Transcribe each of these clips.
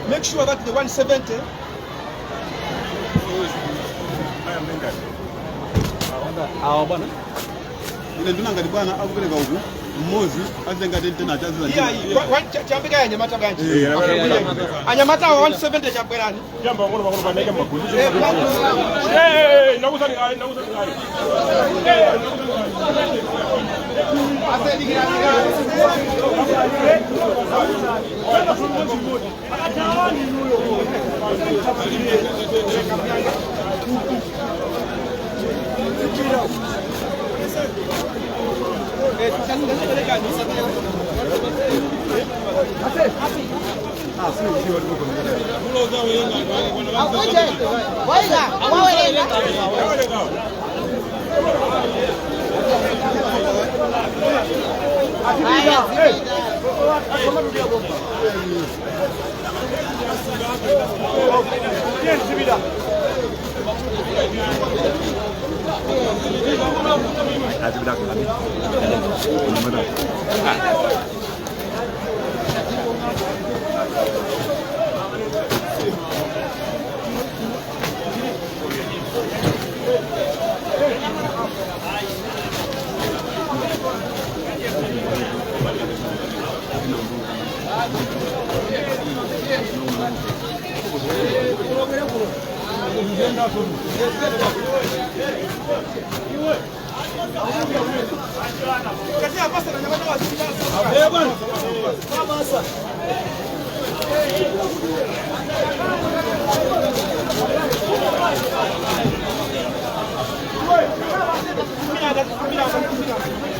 make sure that the 170 bwana ile ndinangati bwana akupereka uku mmozi azenga tena chazi chambika ya Nyamata ganji Anyamata wa 170 chabwerani jamba ngoro bakoro bana jamba kundi nakusa ni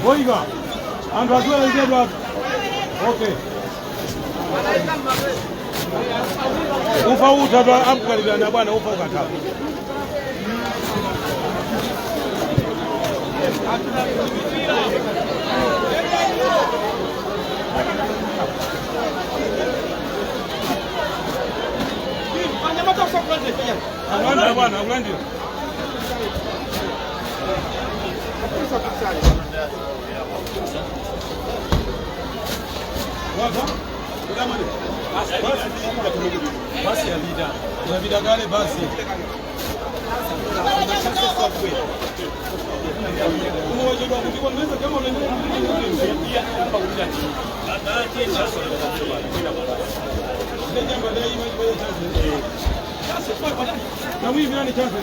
Boiga, and as well as that. Okay. Ufa uthatha amkalibana bwana ufa ukathatha. Anyamata kwa kwende pia Anganda bwana, angandi. Basi ya vida. Ya vida gale basi. Umoja wa kujibu naweza kama unaendelea hapa ulati. Na mimi nani chance?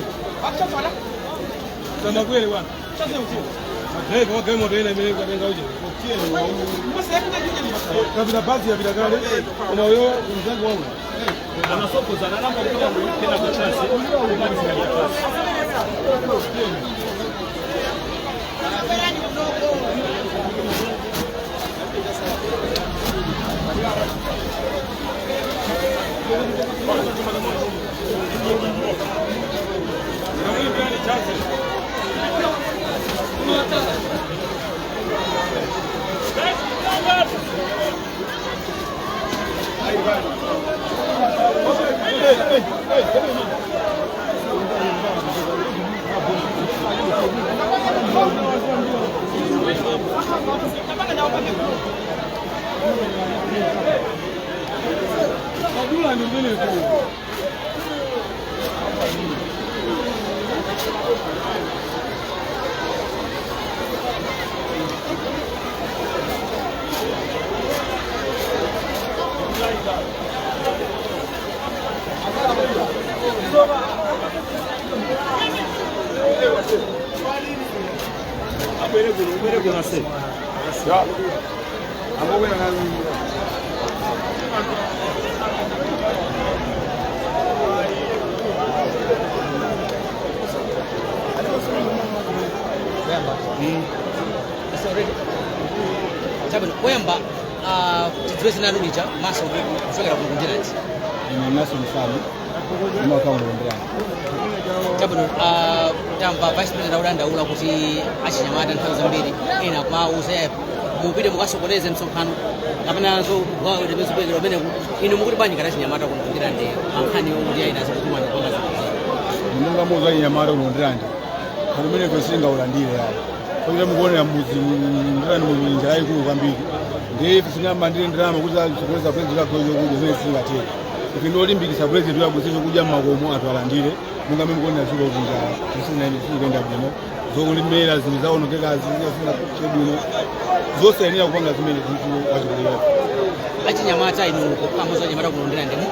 acha fala Tanda kweli bwana. chance utio Hey, kwa kemo ndio ile imeleka benga uje. basi hapo ndio Kabla basi ya vida gale kuna huyo mzangu wangu. anasoko za namba kwa tena kwa chance Abere kuna se. Ya. Ambo na Sababu Wemba situation narudija maso kusogera kungundira ati ni naso mfano kama kama unaendelea sababu tamba vice president Raulanda ula kuti achinyamata nthawi zambiri ena kwa uze mupite mukasokoneze msonkhano kapena zo gawo lemezo kwegera bene ino mukuti bani kana chinyamata kungundira ndi ankhani yokuti aina zikuma ndi konga munga moza nyamara unaendelea kumene kwesinga ulandire yayo kwa mukuonera muzi ndani munjira ikulu kwambiri ndiye sinamba ndire ndirama kuti alisokoneza kwenzi lako yokuti zese singathe ikinolimbikisa president wabusisho kuja makomo atwalandire munga mimukona zuko kunjala kusina ine kwenda bwino zokulimera zinthu zaonongeka zina chebwino zose yenera kupanga zimene zinthu wachikulira achinyamata ino pamoja anyamata kulondera ndimo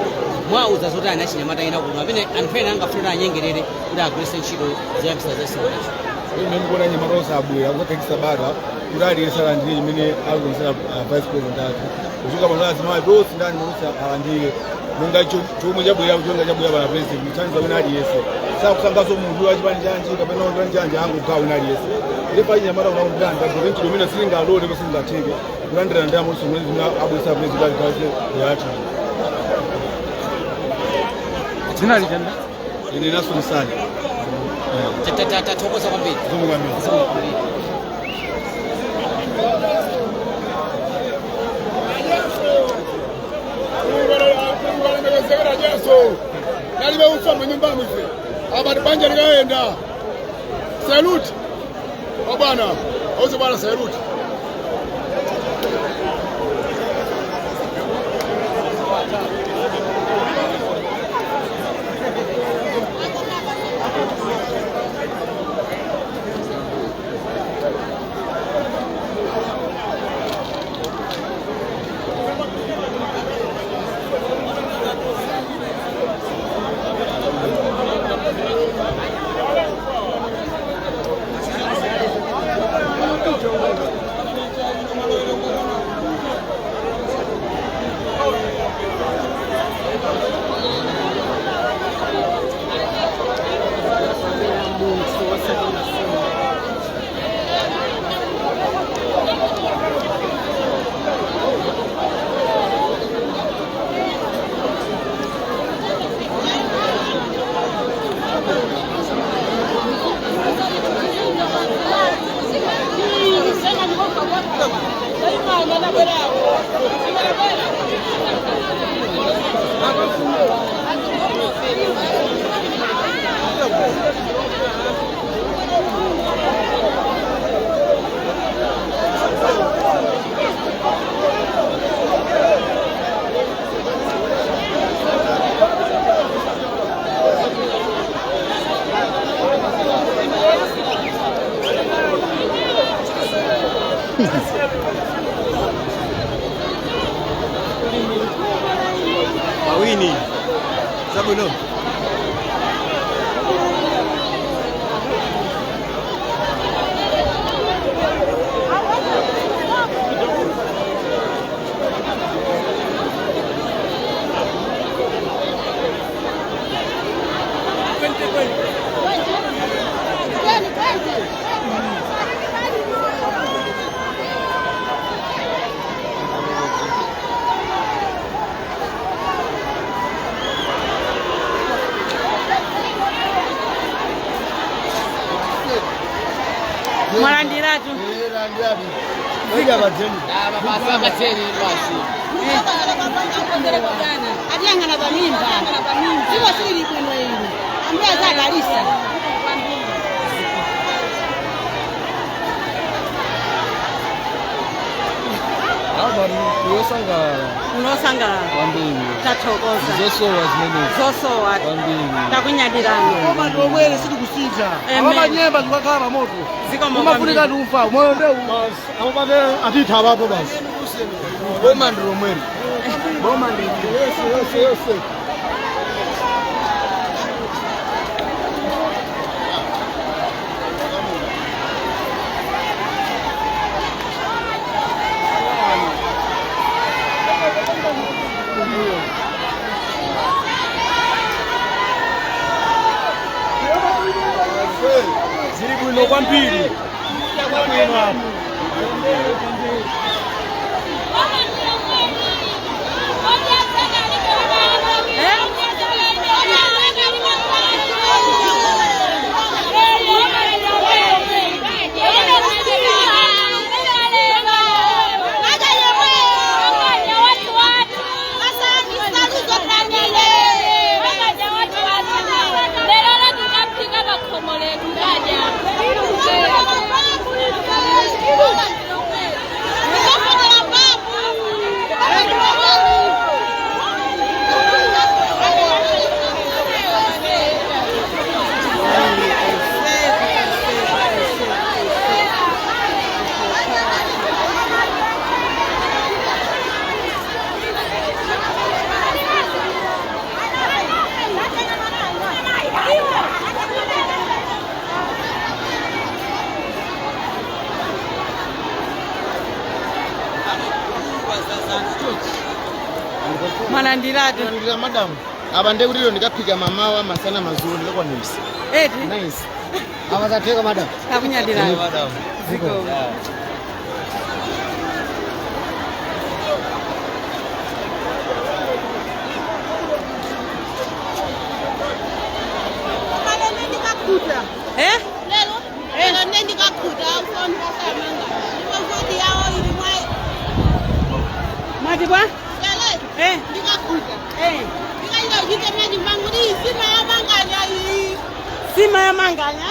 mwauza zoti ana achinyamata ina kuno amene anthu ena angafuna anyengerere kuti agwiritse ntchito zoyambisa zasinonazo ine mukona anyamata osabwera kusatekisa bata kuti aliyesa alandire chimene akukonzera vice president athu kuchoka pano azimayi tonse ndani monse alandire munga chomwe chabwera kuchonga chabwera pa president muthandiza wina aliyese sakusangaso munthu wachipani chanji kapena wachipani chanji angogawa wina aliyese ndipo anyamata unakulanda kuti chomene silingalole pa singatheke kulandira ndamo somwe zina abwesa president alikaze yati dzina litanda ine naso msali tathokoza kwambiri nalibe ufama nyumbani hivi abadi banja likaenda salute bwana auze bwana salute Mawini Zabuno Mwalandiratu. Oiga bajeni. basa bateni basi Adiangana bamimba. Siko siri bwino hili. Ambia za Darisa. Unosangala. Tathokoza. Zosowa. Takunyadirani. koma ndomwele sidi kusija abanyemba zikakhala moto umafunika tufa moyo ndewu amapate atitha apapo basi boma ndilomweli boma yose zili bwino kwambiri Mwalandiratu. Ndira madam. Aba ndekuti lero ndikaphika mamawa masana mazulu ndikakwanisa. Eti. Nice. Awazateka madam. Takunyadiratu. Madam. Ziko. Eh? Lelo, nendi kakuta ufoni kasamanga. Ndikuvoti yawo ili mwae. Mwati bwa? Lele, ndikakuta. Ndikaita uchite meji mangu ni sima ya manganya hii. Sima ya manganya?